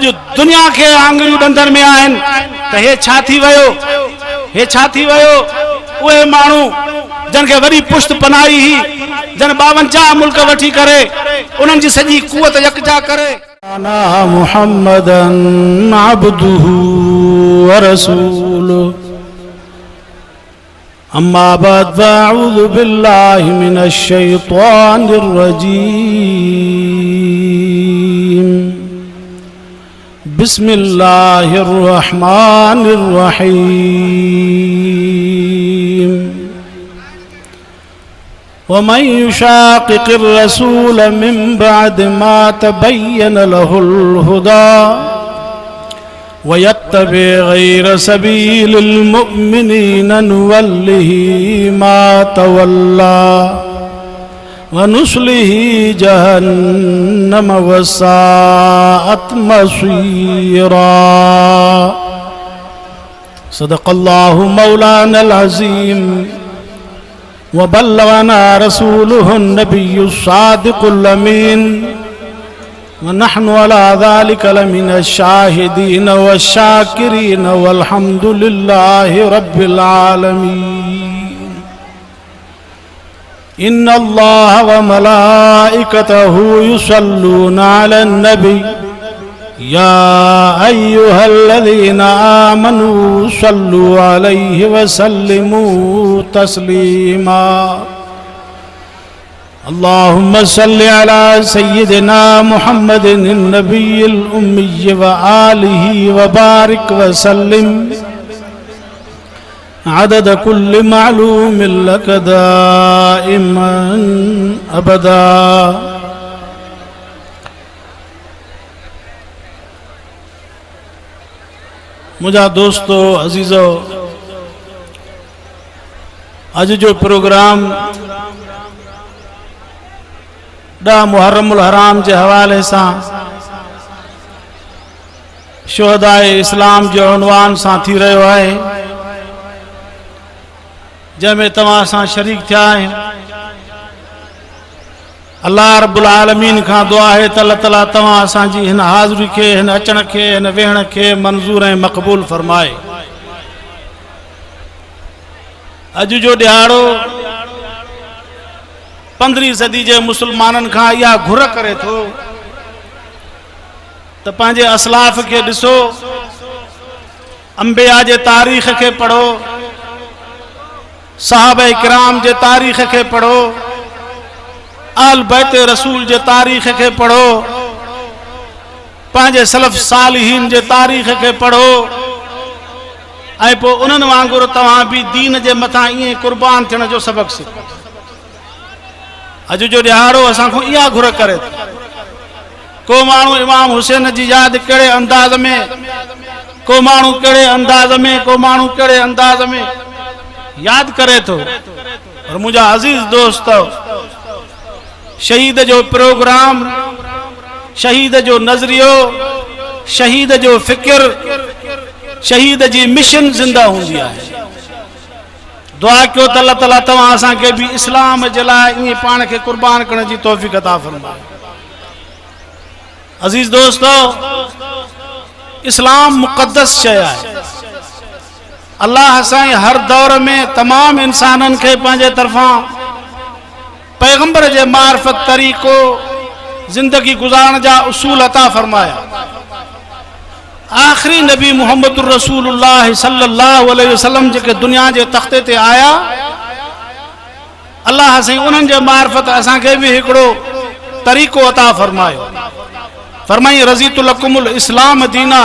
अज दुनिया के आंगुरियूं डंदर में आहिनि त हे छा थी वयो, हे छा थी वयो। उहे माण्हू जन के वरी पुष्ट पनाई ही जन 52 मुल्क वठी करे उन्हनि जी सॼी कुवत यकजा करे। अना मुहम्मदन अब्दुहु व रसूलुहु अम्मा बाद फअऊज़ु बिल्लाहि मिनश शैतानिर रजीम बिस्मिल्लाहिर रहमानिर रहीम वमन युशाक़िक़िर रसूल मिन बअद मा तबय्यन लहुल हुदा वयत्तबि गैर सबीलिल मुमिनीन नुवल्लिहि मा तवल्ला वनुस्लिहि जहन्नम वसाअत मसीरा। सदक़ल्लाहु मौलानल अज़ीम वबल्लगना रसूलुहुन नबियुस सादिकुल अमीन वनहनु अला ज़ालिका लमिनश शाहिदीन वश्शाकिरीन वल्हम्दुलिल्लाहि रब्बिल आलमीन। इन्नल्लाह व मलाइकतहु युसल्लूना अलन नबी या अय्युहल्लज़ीना आमनू सल्लु अलैहि व सल्लिमू तस्लीमा। अल्लाहुम्मा सल्लि अला सय्यिदिना मुहम्मदिन नबिय्यिल उम्मी व आलिहि व बारिक व सल्लिम अदद कुल्लि मालूमिन लक दाइमन अबदा। मुझा दोस्तों अजीजो, अज जो प्रोग्राम ॾह मुहर्रमुल हराम के हवाले से शुहदाए इस्लाम जो उन्वान से थी रहो है, जैमें तव्हां सां शरीक थिया आहियूं। अल्लाह रब्बुल आलमीन का दुआ है त अल्लाह ताला तव्हां असांजी हिन हाज़िरी के, हिन अचण के, हिन वेहण के मंजूर ऐं मक़बूल फरमाए। अज जो दिहाड़ो 15वीं सदी के मुसलमानन का या घुर करे थो त पंहिंजे असलाफ के ॾिसो, अंबिया जे तारीख़ के पढ़ो, सहाबा किराम जे तारीख़ के पढ़ो, आल बैत रसूल जे तारीख़ के पढ़ो, पंहिंजे सलफ सालिहीन जे तारीख़ के पढ़ो ऐं पोइ उन्हनि वांगुरु तव्हां भी दीन जे मथां ईअं कुर्बान थियण जो सबक सिखो। अज जो दिहाड़ो असां खां इहा घुर करे थो। को माण्हू इमाम हुसैन जी याद कहिड़े अंदाज़ में, को माण्हू कहिड़े अंदाज़ में, को माण्हू कहिड़े अंदाज़ में याद करे थो। और मुंहिंजा अज़ीज़ दोस्त, शहीद जो प्रोग्राम, शहीद जो नजरियो, शहीद जो फिक्र, शहीद जी मिशन जिंदा होंदी है। दुआ कयो त अल्लाह ताला तव्हां असां के भी इस्लाम जे लाइ ईअं पाण खे कुर्बान करण जी तौफ़ीक़ अता फरमाए। अज़ीज़ दोस्तों, इस्लाम मुक़द्दस शय है। अल्लाह असांजे हर दौर में तमाम इंसानन के पंहिंजे तरफां पैगंबर जे मार्फत तरीक़ो जिंदगी गुजारण जा उसूल अता फरमाया। आखिरी नबी मोहम्मद रसूलुल्लाह सल्लल्लाहु अलैहि वसल्लम जेके दुनिया के तख्ते ते आया, अल्लाह से उन्हनि जे मार्फत असां के भी हिकड़ो तरीक़ो अता फरमायो। फरमाई रज़ीतु लकुमुल इस्लाम दीना,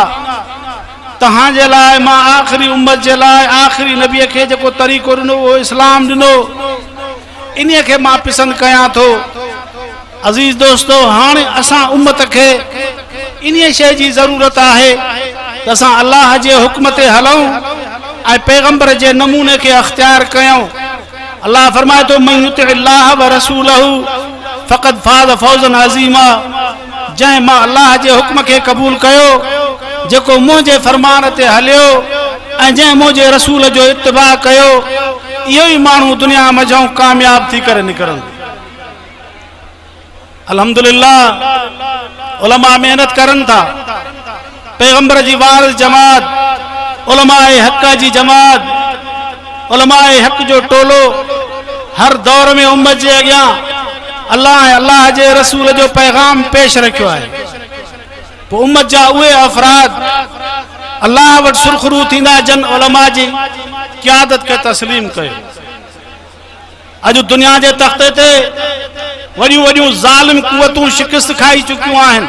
तहां जे लाइ मां आखिरी उम्मत जे लाइ आखिरी नबी के जेको तरीक़ो ॾिनो वो इस्लाम ॾिनो, इन के मां पसंद कयां थो। अज़ीज़ दोस्तों, हाणे असां उम्मत के इन शय जी ज़रूरत है त असां अल्लाह जे हुक्म ते हलूं ऐं पैगंबर जे नमूने के अख्तियार कयूं। अल्लाह फरमाए तो मन युतिअल्लाह व रसूलहु फ़क़द फ़ाज़ फ़ौज़न अज़ीमा। जै मां अल्लाह जे हुक्म के कबूल कयो, जेको मुझे फरमान ते हलियो ऐं जै मुझे रसूल जो इत्तिबा कयो, इहो ही मानू दुनिया मझों कामयाब थी करे निकरन। अल्हम्दुलिल्लाह उलमा मेहनत करन था, पैगंबर जी वारिस जमात, उलमाए हक जी जमात, उलमाए हक जो टोलो हर दौर में उम्मत जे अॻियां अल्लाह जे रसूल जो पैगाम पेश रखियो आहे। पोइ उम्मत जा उहे अफराद अल्लाह वटि सुरखरू थींदा जन उलमा जी क़यादत खे तस्लीम कयो। अॼु दुनिया जे तख़्ते ते वॾियूं वॾियूं ज़ालिम कुवतूं शिकस्त खाई चुकियूं आहिनि।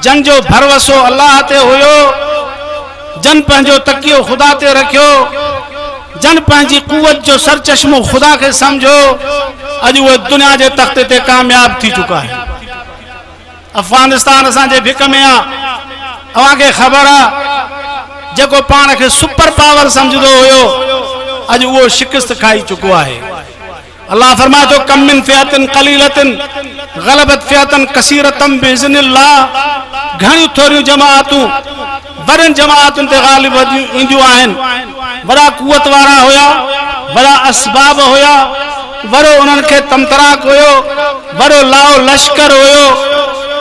जन जो भरवसो अल्लाह ते हुयो, जन पंहिंजो तकियो ख़ुदा ते रखियो, जन पंहिंजी कुवत जो सरचश्मो ख़ुदा खे सम्झो, अॼु उहे दुनिया जे तख़्ते ते कामयाब थी चुका है। अफगानिस्तान असांजे भिक में आहे। अव्हांखे ख़बर आहे जेको पाण खे सुपर पावर सम्झंदो हुयो अॼु उहो शिकस्त खाई चुको आहे। अल्लाह फरमाए थो कम मिन फ़ियतिन क़लीलतिन ग़लबत फ़ियतन कसीरतम बिइज़्निल्लाह। घणियूं थोरियूं जमाअतूं वॾनि जमाअतुनि ते ग़ालिब ईंदियूं आहिनि। वॾा कुवत वारा हुया, वॾा असबाब हुया, वॾो उन्हनि खे तमतराक हुयो, वॾो लाओ लश्कर हुयो,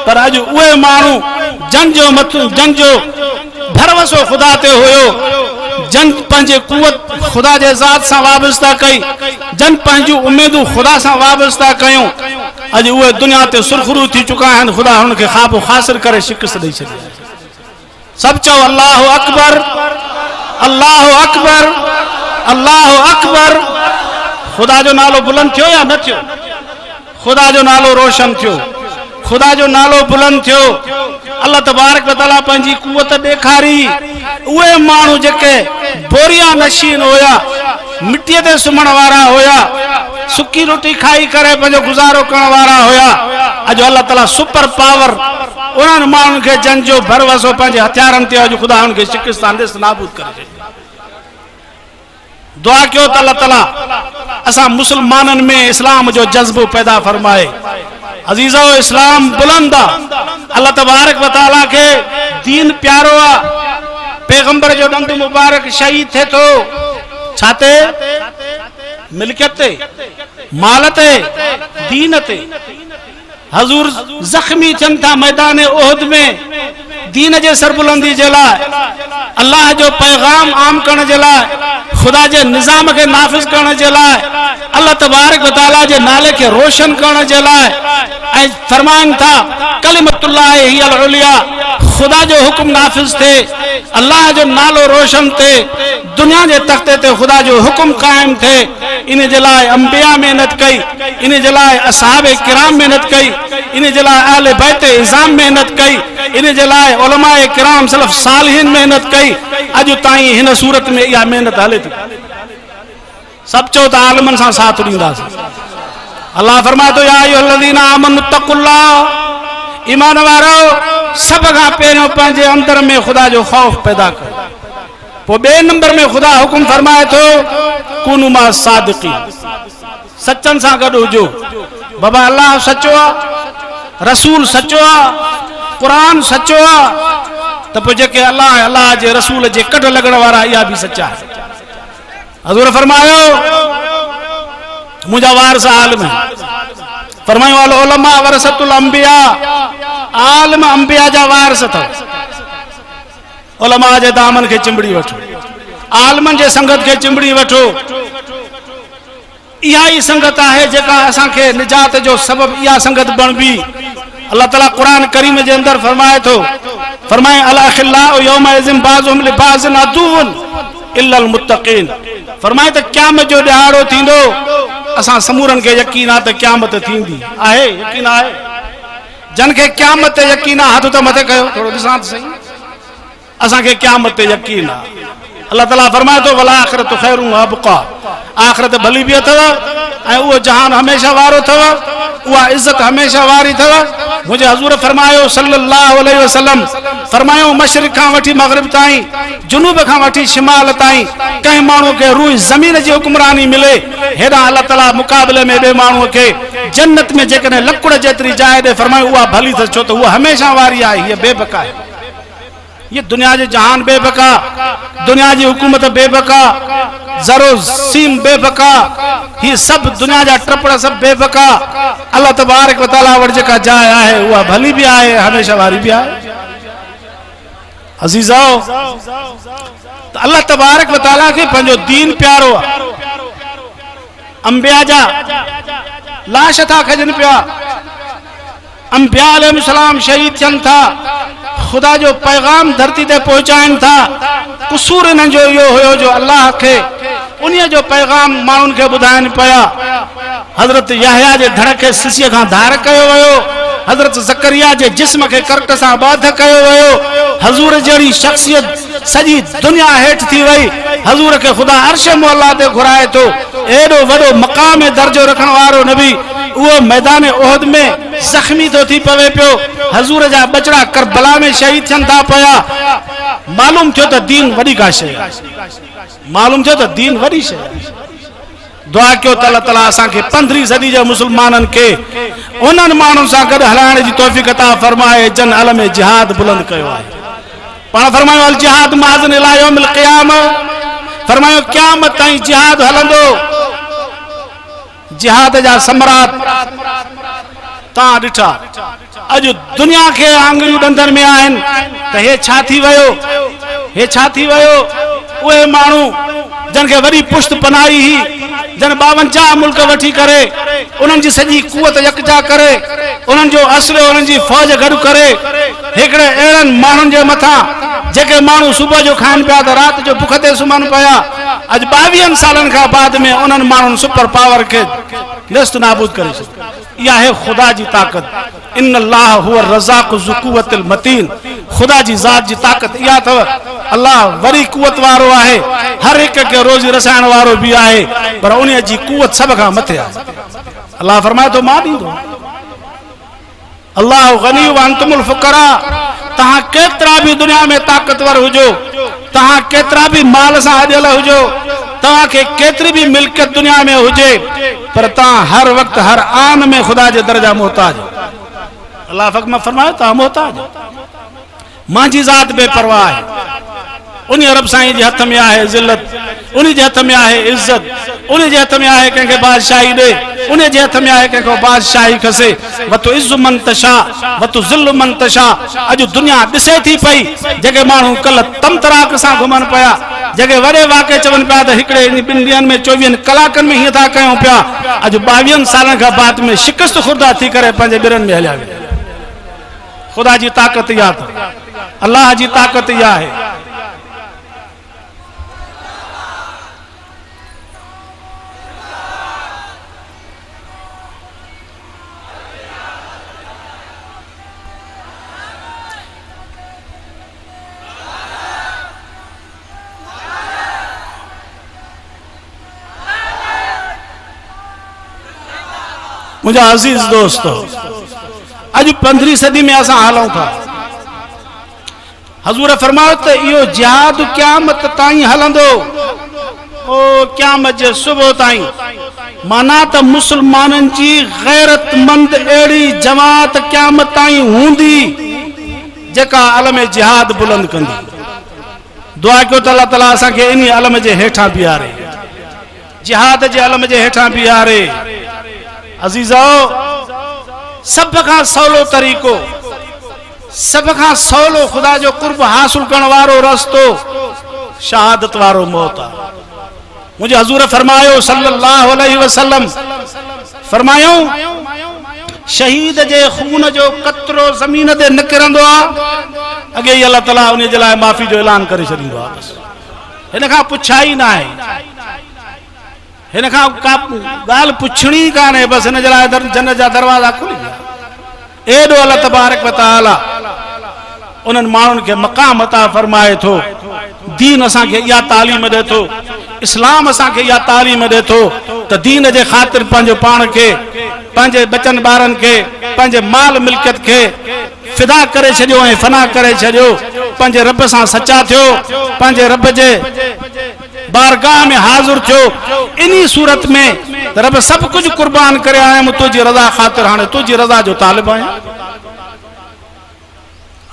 पर अॼु उहे माण्हू जन जो भरवसो ख़ुदा ते हुयो, जन पंहिंजे कुवत ख़ुदा जे ज़ात सां वाबस्ता कई, जन पंहिंजूं उमेदूं ख़ुदा सां वाबस्ता कयूं, अॼु उहे दुनिया ते सुरखरू थी चुका आहिनि। ख़ुदा हुननि खे ख़ाबो ख़ासिर करे शिकस्त ॾेई छॾी। सभु चओ अल्लाहु अकबर, अल्लाहु अकबर, अल्लाहु अकबर। ख़ुदा जो नालो बुलंद थियो या न थियो? ख़ुदा जो नालो रोशन थियो, ख़ुदा जो नालो बुलंद थियो। अल्लाह तबारक व तआला पंहिंजी कुवत ॾेखारी। उहे माण्हू जेके बोरिया नशीन हुया, मिट्टीअ ते सुम्हण वारा हुया, सुकी रोटी खाई करे पंहिंजो गुज़ारो करण वारा हुया, अॼु अल्लाह ताला सुपर पावर उन्हनि माण्हुनि खे जन जो भरवसो पंहिंजे हथियारनि ते अॼु ख़ुदा हुनखे शिकस्त अंदेस नाबूद करे छॾी। दुआ कयो त अल्लाह ताला असां मुसलमाननि में इस्लाम जो जज़्बो पैदा फरमाए। अज़ीज़ो, इस्लाम बुलंद आहे। अल्लाह तबारक व तआला खे दीन प्यारो आहे। पैगंबर जो ॾंद मुबारक शहीद थिए थो छाते? मिल्कियत ते, माल ते, दीन ते। हज़ूर ज़ख्मी थियनि था मैदान उहद में दीन जे सरबुलंदी जे लाइ, अल्लाह जो पैगाम आम करण जे लाइ, ख़ुदा जे निज़ाम खे नाफ़िज़ करण जे लाइ, अल्लाह तबारक व तआला जे नाले खे रोशन करण जे लाइ। ऐं फरमाइनि था कलिमतुल्लाह हियल उलिया, ख़ुदा जो हुक्म नाफ़िज़ थे, अल्लाह जो नालो रोशन थे, दुनिया जे तख़्ते ते ख़ुदा जो हुक्म क़ाइम थे। इन जे लाइ अंबिया मेहनत कई, इन जे लाइ असहाब किराम मेहनत कई, इन जे लाइ अहले बैत इज़ाम मेहनत कई, इन जे लाइ उलमाए किराम सलफ़ सालिहीन मेहनत कई। अॼु ताईं हिन सूरत में इहा मेहनत हले थी। सभु चओ त आलमनि सां साथ ॾींदासीं। अल्लाह फरमाए थो या अय्युहल्लज़ीना आमनु तक़ुल्लाह, ईमान वारो सभ खां पहिरियों पंहिंजे अंदर में ख़ुदा जो ख़ौफ़ पैदा कयो। पोइ ॿिए नंबर में ख़ुदा हुकुम फरमाए थो कुनू मा सादिक़ीन, सचनि सां गॾु हुजो। बाबा अल्लाह सचो आहे, रसूल सचो आहे, क़ुरान सचो आहे, त पोइ जेके अल्लाह जे रसूल जे कढ लॻण वारा इहा बि सचा आहे। हज़ूर फरमायो मुंहिंजा वारिस आलिम फरमायो अल उलमा वरसतुल अंबिया, आलिम अंबिया जा वारिस अथव। उलमा जे दामन खे चिंबड़ी वठो, आलिमनि जे संगत खे चिंबड़ी वठो। इहा ई संगत आहे जेका असांखे निजात जो सबब, इहा संगत बणबी। अल्लाह ताला क़ुरान करीम जे अंदर फरमाए थो, फरमाए अल अखिल्लाउ यौमइज़िन बाज़ुहुम लिबाज़िन अदुव्वुन इल्लल मुत्तक़ीन। फरमाए त क़यामत जो ॾिहाड़ो थींदो, असां समूरनि खे यकीन आहे त क़यामत थींदी आहे। यकीन आहे जन खे क़यामत ते यकीन आहे, हथ त मथे कयो, थोरो ॾिसां त सही। असांखे क़यामत ते यकीन आहे। अल्लाह ताला फरमाए थो वल आख़िरत ख़ैरुन व अबक़ा, आख़िरत भली बि अथव ऐं उहो जहान हमेशा वारो अथव, उहा इज़त हमेशा वारी अथव। मुंहिंजे हज़ूर फरमायो सल्लल्लाहु अलैहि वसल्लम, फरमायो मशरिक़ खां वठी मग़रिब ताईं, जुनूब खां वठी शिमाल ताईं कंहिं माण्हू खे रूई ज़मीन जी हुक्मरानी मिले, हेॾां अल्लाह ताला मुक़ाबले में ॿिए माण्हूअ खे जन्नत में जेकॾहिं लकुड़ जेतिरी जाइ ॾे, फरमायो उहा भली अथसि, छो त उहा हमेशा वारी आहे, हीअ बेबका आहे। ये दुनिया जो जहान बेबका, दुनिया की हुकूमत बेबका, जरो सीम बेबका, ही सब दुनिया जा ट्रपड़ सब बेबका। अल्लाह तबारक व तआला वटि जेका जाइ आहे उहा भली भी आहे, हमेशा वारी भी आहे। अज़ीज़ो तो अल्लाह तबारक व तआला के पंजो दीन प्यारो अंबिया जा लाश था खजन पिया अंबिया अलैहिस्सलाम शहीद थियन था खुदा जो पैगाम धरती ते पहुंचाइन था कसूर इन जो यो हो जो अल्लाह के उन्हीं जो पैगाम मानुन के बुधाइन पया हजरत याहया जे धड़ के सिसीअ खां धार कयो वयो हजरत ज़करिया जे जिस्म के करट सां बाध कयो वयो हजूर जड़ी शख्सियत सजी दुनिया हेठ थी वई हजूर के खुदा अर्श मौला ते घुराए तो एडो वडो मकाम दर्जो रखण वारो नबी वो मैदान ओहद में जख्मी तो थी पवे पियो हजूर जा बचड़ा करबला में शहीद थियन था पया मालूम थियो तो दीन वडी का शय मालूम थियो तो दीन वडी शय दुआ क्यों अल्लाह ताला असा के 15वीं सदी जे मुसलमानन के उन्हन मानुन सा गड हलाने जी तौफीक अता फरमाए जन अलम जिहाद बुलंद कयो है पण फरमायो अल जिहाद माज़न इला यौमिल क़ियामा फरमायो क़यामत ताईं जिहाद हलंदो जिहाद जा सम्राट ता डिठा अज दुनिया के आंगुरियूं डंदर में आहिन त हे छा थी वयो हे छा थी वयो उहे मानू जन के वडी पुश्त पनाई ही जन 52 मुल्क वठी करे उन्हनि जी सजी कुवत यकजा करे उन्हनि जो असर उन्हनि जी फौज गड करे एकड़े एड़न मानुन जे मथा जेके मानू सुबह जो खान पिया त रात जो भूख ते सुमन पया अज 22 सालन का बाद में उन्हनि मानुन सुपर पावर के नस्त नाबूद करे यह है खुदा जी ताकत इन अल्लाह हुवा रज़ाक़ ज़ु क़ुव्वतिल मतीन खुदा जी जात जी ताकत या थव अल्लाह वरी कुवत वारो आहे हर एक के रोजी रसायण वारो भी आहे पर उन्हीं जी कुवत सब का मथे आहे अल्लाह फरमाए तो मां दींदो अल्लाह गनी व अंतुमुल फुकरा तहां केतरा भी दुनिया में ताकतवर हुजो तहां केतरा भी माल सा अजल हुजो तहां के केतरी भी मिल्कियत दुनिया में हुजे पर तहां हर वक्त हर आन में खुदा जे दर्जा मोहताज अल्लाह फक में फरमाए तहां मोहताज मां जी जात बेपरवाह है उन्हीं रब साईं जे हथ में आहे जिल्लत उन्हीं जे हथ में आहे इज्जत उन्हीं जे हथ में आहे कंहिंखे बादशाही दे उन्हीं जे हथ में आहे कंहिंखे बादशाही खसे वतु इज़्ज़ु मन तशा वतु ज़िल्लु मन तशा अॼु दुनिया ॾिसे थी पई जेके माण्हू कल तमतराक सां घुमनि पिया जेके वॾे वाक़े चवनि पिया त हिकिड़े ॿिनि ॾींहंनि में 24 कलाकनि में हीअं था कयूं पिया अॼु 22 सालनि खां बाद में शिकस्त खुर्दा थी करे पंहिंजे ॿिरनि में हलिया विया खुदा जी ताकत इहा अथव अल्लाह जी ताकत इहा आहे मुझे अजीज दोस्तों अज 15वीं सदी में असा हलूं था हजूर फरमायो तो यो जिहाद क़यामत ताई हलंदो ओ क़यामत जे सुबह ताई माना तो मुसलमानन जी गैरतमंद एड़ी जमात क़यामत ताई हुंदी जेका अलम जिहाद बुलंद कंदी दुआ क्यों तो अल्लाह ताला असा के इन अलम जे हेठा बिहारे जिहाद जे अलम जे हेठा बिहारे अजीजो सब का सवलो तरीको सब का सवलो खुदा जो कुर्ब हासिल करण वारो रस्तो शहादत वारो मौत आहे मुझे हजूर फरमायो सल्लल्लाहु अलैहि वसल्लम फरमायो शहीद जे खून जो कतरो जमीन ते निकिरंदो आहे अगे ही अल्लाह ताला उन जे लाइ माफ़ी जो ऐलान करे छॾींदो आहे बस हिन खां पुछाई न आहे हिन खां का गाल पुछणी काने बस हिन जे लाइ जन्नत जा दरवाजा खुली विया एडो अल्लाह तबारक व तआला उन्हनि माण्हुनि खे मक़ाम अता फरमाए थो दीन असां खे इहा तालीम ॾे थो इस्लाम असां खे इहा तालीम ॾे थो त दीन जे ख़ातिर पंहिंजो पाण खे पंहिंजे बचन ॿारनि खे पंहिंजे माल मिल्कियत खे फिदा करे छॾियो ऐं फना करे छॾियो पंहिंजे रब सां सचा थियो पंहिंजे रब जे बारगाह में हाज़िर थियो इन्ही सूरत में रब सब कुछ कुर्बान करे आयुमि तुझी रज़ा ख़ातिर हाणे तुझी रज़ा जो तालिब आहियां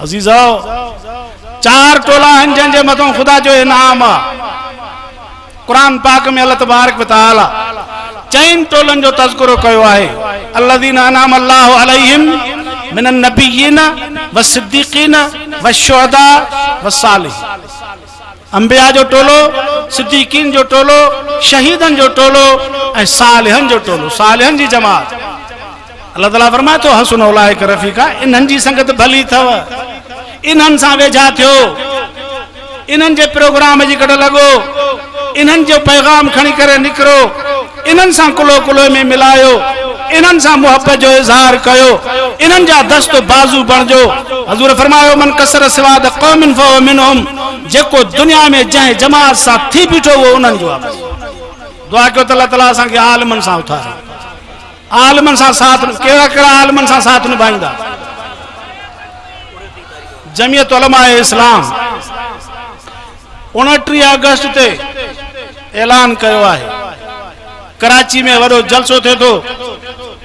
अज़ीज़ो 4 टोला आहिनि जंहिंजे मथां ख़ुदा जो इनाम आहे कुरान पाक में अल्लाह तबारक व तआला 4 टोलनि जो तज़किरो कयो आहे अल्लज़ीना अनअम अल्लाहु अलैहिम मिनन नबिय्यीन वस्सिद्दीक़ीन वशुहदा वसालिह। अंबिया जो टोलो, सिद्दीकीन जो टोलो, शहीदन जो टोलो ऐं सालिहन जो टोलो, सालिहन जी जमात। अल्लाह ताला फरमाए तो हसन उलाइक रफीका, इन्हनि जी संगत भली थव, इन्हनि सां वेझा थियो, इन्हनि जे प्रोग्राम जी कड़ लगो, इन्हनि जो पैगाम खणी करे निकरो, इन्हनि सां कुलो कुलो में मिलायो, इन्हनि सां मोहब्बत जो इज़हार कयो, इन्हनि जा दस्त बाज़ू बणजो। हज़ूर फरमायो मन कसर सिवाद क़ौमिन फहुव मिनहुम, जेको दुनिया में जंहिं जमात सां थी बीठो वो उन्हनि जो आहे। दुआ कयो त अल्लाह ताला असांखे आलिमनि सां उथारे, आलिमनि सां साथ। कहिड़ा कहिड़ा आलिमनि सां साथ निभाईंदा? जमियत उलमा इस्लाम 29 अगस्त ते ऐलान कयो आहे, कराची में वॾो जलसो थिए थो।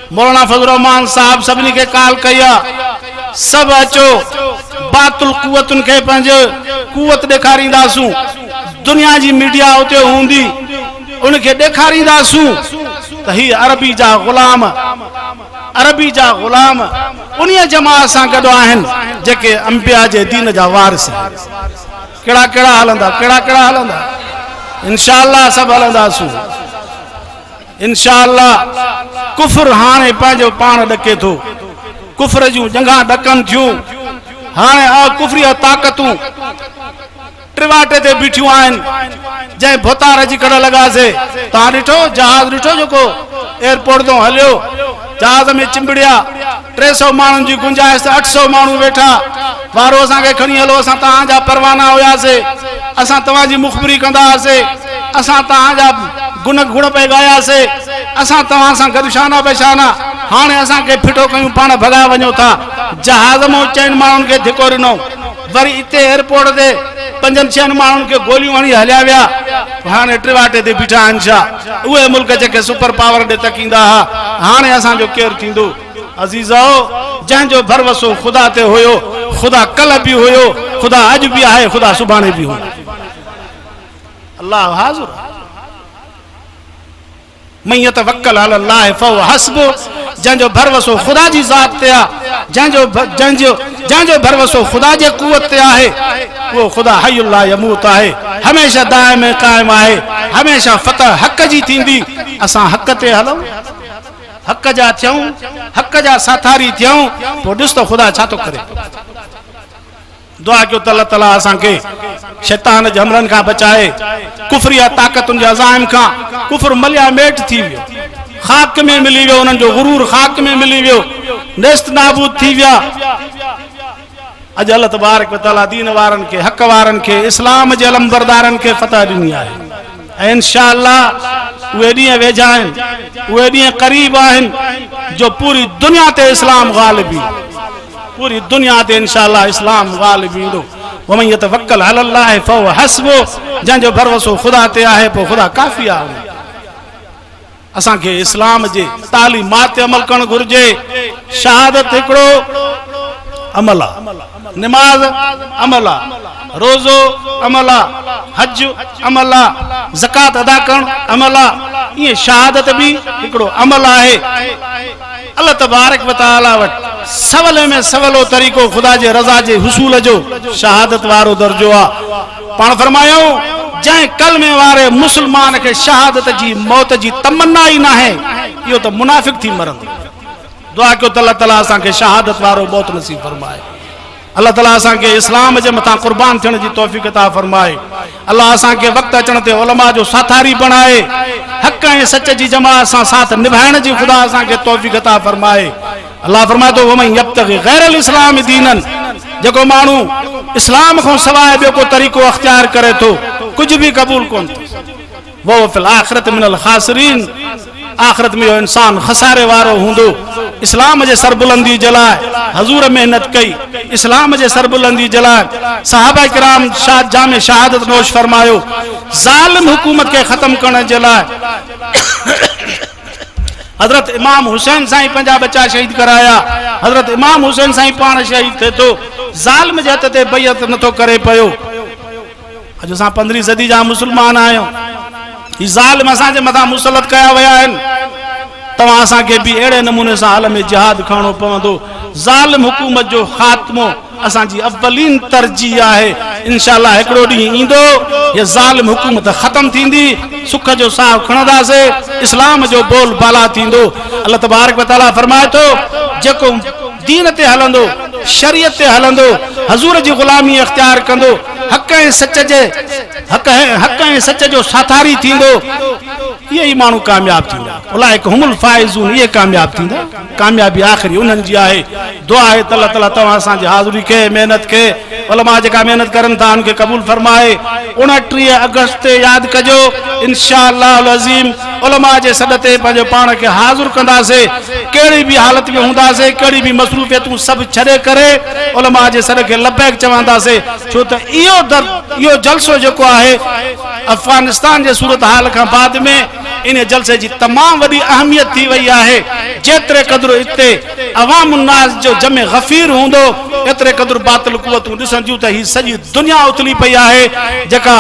मौलाना फजल रहमान साहब सभिनी खे कॉल कई आहे, सभु अचो, बातुल कुवतुनि खे पंहिंजो कुवत ॾेखारींदासूं। दुनिया जी मीडिया उते हूंदी, उनखे ॾेखारींदासूं त ही अरबी जा ग़ुलाम, अरबी जा ग़ुलाम उन्हीअ जमात सां गॾु आहिनि जेके अंबिया जे दीन जा वारिस। कहिड़ा कहिड़ा हलंदा, कहिड़ा कहिड़ा हलंदा? इंशाअल्लाह सभु हलंदासूं इंशाअल्लाह। कुफ्र हाणे पंहिंजो पाण ॾके थो, कुफ्र जूं जंघां ॾकनि थियूं। हाणे कुफ्रीअ ताक़तूं टिवाटे ते बीठियूं आहिनि, जंहिं भोतार जी कड़ लॻासीं। तव्हां ॾिठो जहाज़, ॾिठो जेको एयरपोर्ट तो हलियो, जहाज़ में चिंबड़िया 300 माण्हुनि जी गुंजाइश, 800 माण्हू वेठा। वारो असांखे खणी हलो, असां तव्हांजा परवाना हुयासीं, असां तव्हांजी मुखबिरी कंदा हुआसीं, असां तव्हांजा गुण गुण पे ॻायासीं, असां तव्हां सां गॾु शाना बशाना। हाणे असांखे फिटो कयूं, पाण भॻा वञो था। जहाज़ मां 4 माण्हुनि खे धिको ॾिनो, वरी हिते एयरपोर्ट ते 5-6 माण्हुनि खे गोलियूं हणी हलिया विया। हाणे टिवाटे ते बीठा आहिनि छा? उहे मुल्क जेके सुपर पावर ॾे तकींदा हुआ, हाणे असांजो केरु थींदो? अज़ीज़ो, जंहिंजो भरवसो ख़ुदा ते हुयो, ख़ुदा कल्ह बि हुयो, ख़ुदा अॼु बि आहे, ख़ुदा सुभाणे बि हुयो। अल्लाह हाज़िर। मन यतवक्कल अलल्लाह फहुव हस्बुह, जंहिंजो भरवसो ख़ुदा जी ज़ात ते आहे, जंहिंजो भरवसो ख़ुदा जे कुवत ते आहे, वो ख़ुदा हय्युल ला यमूत आहे, हमेशा दाइम क़ाइम आहे, हमेशा फतह हक़ जी थींदी। असां हक़ ते हलूं, हक़ जा थियूं, हक़ जा साथारी थियूं, पोइ ॾिस त ख़ुदा छा थो करे। दुआ कयो त अल्लाह ताला असांखे शैतान जे हमलनि खां बचाए, कुफरिया ताक़तुनि जे अज़ाइम खां। कुफर मलिया मेट थी वियो, खाक में मिली वियो, उन्हनि जो गुरूर खाक में मिली वियो, नेस्त नाबूद थी विया। अॼु अल्लाह तबारक व तआला दीन वारनि खे, हक़ वारनि खे, इस्लाम जे अलमबरदारनि खे फतह ॾिनी आहे। ऐं इंशाअल्लाह उहे ॾींहं वेझा आहिनि, उहे ॾींहं क़रीब आहिनि जो पूरी दुनिया ते इस्लाम ग़ालिब ईंदो, पूरी दुनिया ते इंशाअल्लाह इस्लाम ग़ालिब ईंदो। वमन यतवक्कल अलल्लाह फहुव हस्बुह, जंहिंजो भरवसो ख़ुदा ते आहे, पोइ ख़ुदा काफ़ी आहे। असांखे इस्लाम जे तालीमात ते अमल करणु घुरिजे। शहादत हिकिड़ो अमल आहे, निमाज़ अमल आहे, रोज़ो अमल आहे, हज अमल आहे, ज़कात अदा करणु अमल आहे। ईअं शहादत बि हिकिड़ो अमल आहे। अल्लाह तबारक व तआला वटि सवले में सवलो तरीक़ो ख़ुदा जे रज़ा जे हुसूल जो शहादत वारो दर्जो आहे। पाण फरमायूं, जंहिं कलमे वारे मुस्लमान खे शहादत जी मौत जी तमन्ना ई न आहे, इहो त मुनाफ़िक थी मरंदो। दुआ कयो त अल्लाह ताला असांखे शहादत वारो मौत नसीब फरमाए। अल्लाह ताला असांखे इस्लाम जे मथां कुर्बान थियण जी तौफ़ीक़ अता फरमाए। अल्लाह असांखे वक़्त अचण ते उलमा जो साथारी बणाए, हक़ ऐं सच जी जमात सां साथ निभाइण जी ख़ुदा असांखे तौफ़ीक़ अता फरमाए। अल्लाह फरमाए थो, वमन यब्तग़ी गैरल इस्लाम दीनन, जेको माण्हू इस्लाम खां सवाइ ॿियो को तरीक़ो अख़्तियार करे थो, कुझु बि क़बूल कोन थो, वो फिल आख़िरत मिनल ख़ासिरीन, आख़िरत में इहो इंसान खसारे वारो हूंदो। इस्लाम जे सरबुलंदी जे लाइ हज़ूर महिनत कई, इस्लाम जे सरबुलंदी जे लाइ सहाबा किराम जाम शहादत नोश फरमायो। ज़ालिम हुकूमत के ख़त्म करण जे लाइ हज़रत इमाम हुसैन साईं पंहिंजा बच्चा शहीद कराया। हज़रत इमाम हुसैन साईं पाण शहीद थिए थो, ज़ालिम जे हथ ते बैअत नथो करे पियो। अॼु असां 15वीं सदी जा मुस्लमान आहियूं, ही ज़ालिम असांजे मथां मुसलत कया विया आहिनि। तव्हां असांखे बि अहिड़े नमूने सां हल में जिहाद खणणो पवंदो। ज़ालिम हुकूमत जो ख़ात्मो असांजी अव्वलीन तरजीह आहे। इंशाअल्लाह हिकिड़ो ॾींहुं ईंदो ये ज़ालिम हुकूमत ख़त्म थींदी, सुख जो साह खणंदासीं, इस्लाम जो बोल बाला थींदो। अल्लाह तबारक व तआला फरमाए थो जेको दीन ते हलंदो, शरीयत ते हलंदो, हज़ूर जी ग़ुलामी इख्तियार कंदो, हक़ ऐं सच जो साथारी थींदो, ये ही मानू कामयाब थींदा। उलाइक हुमुल फाइज़ून, ये कामयाब थींदा। कामयाबी आखिरी उन्हनि जी आहे। दुआ आहे त अल्लाह ताला तव्हां असांजी हाज़िरी खे, मेहनत खे, उलमा जेका मेहनत करनि था उनखे क़बूल फरमाए। 29 अगस्त ते यादि कजो इंशाअल्लाह अज़ीम उलमा जे सॾ ते पंहिंजो पाण खे हाज़िर कंदासीं। कहिड़ी बि हालत में हूंदासीं, कहिड़ी बि मसरूफ़ियतूं सभु छॾे करे उलमा जे सॾ खे लबैक चवंदासीं। छो त इहो जलसो जेको आहे अफ़गानिस्तान जे सूरत हाल खां बाद में इन जलसे जी तमाम वॾी अहमियत थी वई आहे। जेतिरे क़दुरु हिते अवाम उन्नास जो जमे गफ़ीर हूंदो, एतिरे क़दुरु बातिल कुवतूं ॾिसंदियूं त ही सॼी दुनिया उथली पई आहे जेका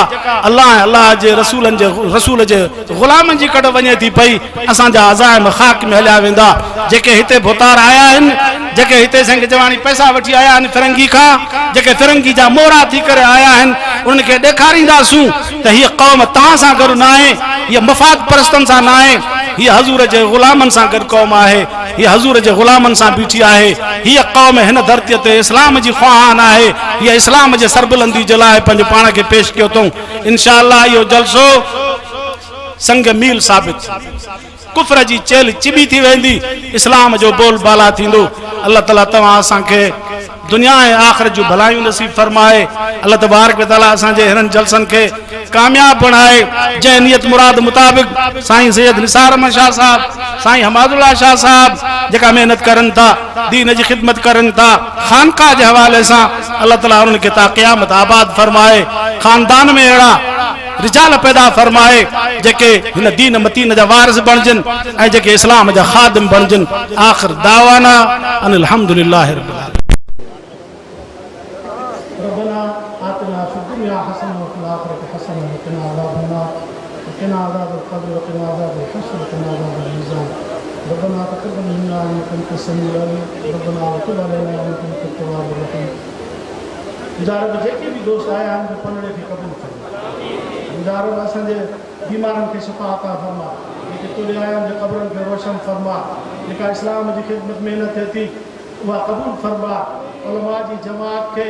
अल्लाह जे रसूल जे ग़ुलामनि जी कॾ वञे थी पई। असांजा अज़ाइम ख़ाक में हलिया वेंदा। जेके हिते भुतार आया आहिनि, जेके हिते संग जवानी पैसा वठी आया आहिनि फिरंगी खां, जेके फिरंगी जा मोहरा थी करे आया आहिनि, उन्हनि खे ॾेखारींदासूं त हीअ क़ौम तव्हां सां गॾु न आहे, हीअ मफ़ाद परस्तनि सां न आहे, हीअ हज़ूर जे ग़ुलामनि सां गॾु क़ौम आहे, हीअ हज़ूर जे ग़ुलामनि सां बीठी आहे। हीअ क़ौम हिन धरतीअ ते इस्लाम जी ख़्वाहान आहे। हीअ इस्लाम जे सरबुलंदी जे लाइ पंहिंजे पाण खे पेश कयो अथऊं। इंशाअल्लाह इहो जलसो संग मील साबित, कुफ्र जी चेल चिबी थी वेंदी, इस्लाम जो बोल बाला थींदो। अल्लाह ताला तव्हां असांखे दुनिया ऐं आख़िरत जूं भलायूं नसीब फरमाए। अल्लाह तबारक व तआला असांजे हिननि जलसनि खे कामयाब बणाए। जंहिं नियत मुराद मुताबिक़ साईं सैयद निसार अहमद शाह साहब, साईं हमादुल्लाह शाह साहब जेका मेहनत करनि था, दीन जी ख़िदमत करनि था, ख़ानक़ाह जे हवाले सां अल्लाह ताला उन्हनि खे ता क़यामत आबाद फरमाए। ख़ानदान में अहिड़ा रिजाल पैदा फरमाए जेके हिन दीन मतीन जा वारिस बणजनि ऐं जेके इस्लाम जा ख़ादिम बणजनि। आख़िर दावाना अनिल हम्दुलिल्लाहि रब्बिल आलमीन। रब्बना आतिना फिद दुनिया हसनह व फिल आखिरति हसनह व क़िना अज़ाबन नार व क़िना अज़ाबल क़ब्र व क़िना अज़ाबल हश्र व क़िना अज़ाबल मीज़ान। रब्बना तक़ब्बल मिन्ना इन्नका अंतस समीउल अलीम रब्बना व तुब अलैना इन्नका अंतत तव्वाबुर रहीम। गुज़ारब जेके भी दोस्त आया आहिनि पनड़े खे क़बूल कयो। गुज़ारब असांजे बीमारनि खे शिफ़ा अता फरमा, जेके तुरे आया आहिनि क़ब्रनि खे रोशन फरमा, जेका इस्लाम जी ख़िदमत महिनत थिए थी उहा क़बूल फरमा। उलमा जी जमात खे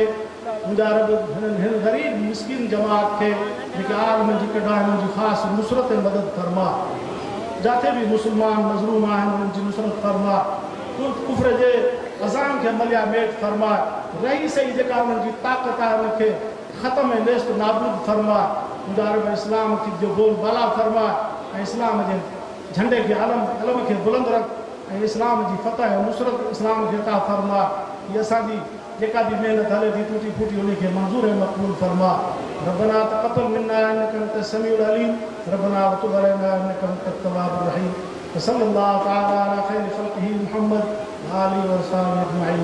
गुज़ारब हिन ग़रीब मिस्किन जमात खे जेके आलम जी कढाए हुननि जी ख़ासि नुसरत ऐं मदद फरमा। जिथे भी मुसलमान मज़लूम आहिनि उन्हनि जी नुसरत फरमा। कुफ्र जे अज़ाम खे मलिया मेट फरमा। रही सही जेका उन्हनि जी ताक़त आहे उनखे ख़त्म ऐं नेस्त नाबूद फरमा। गुज़ारब इस्लाम जो बोल बाला फरमा ऐं इस्लाम जे झंडे खे अलम खे बुलंद रख ऐं इस्लाम जी फतह ऐं नुसरत इस्लाम खे अता फरमा। हीअ असांजी जेका भी मेहनत हले थी टूटी फूटी उनखे मंज़ूर ऐं मक़बूल फरमा। रब्बना तक़ब्बल मिन्ना इन्नका अंतस समीउल अलीम रब्बना व तुब अलैना इन्नका अंतत तव्वाबुर रहीम। सल्लल्लाहु तआला अला खैरि ख़ल्क़िही मुहम्मद व आलिहि व सहाबिही अजमईन।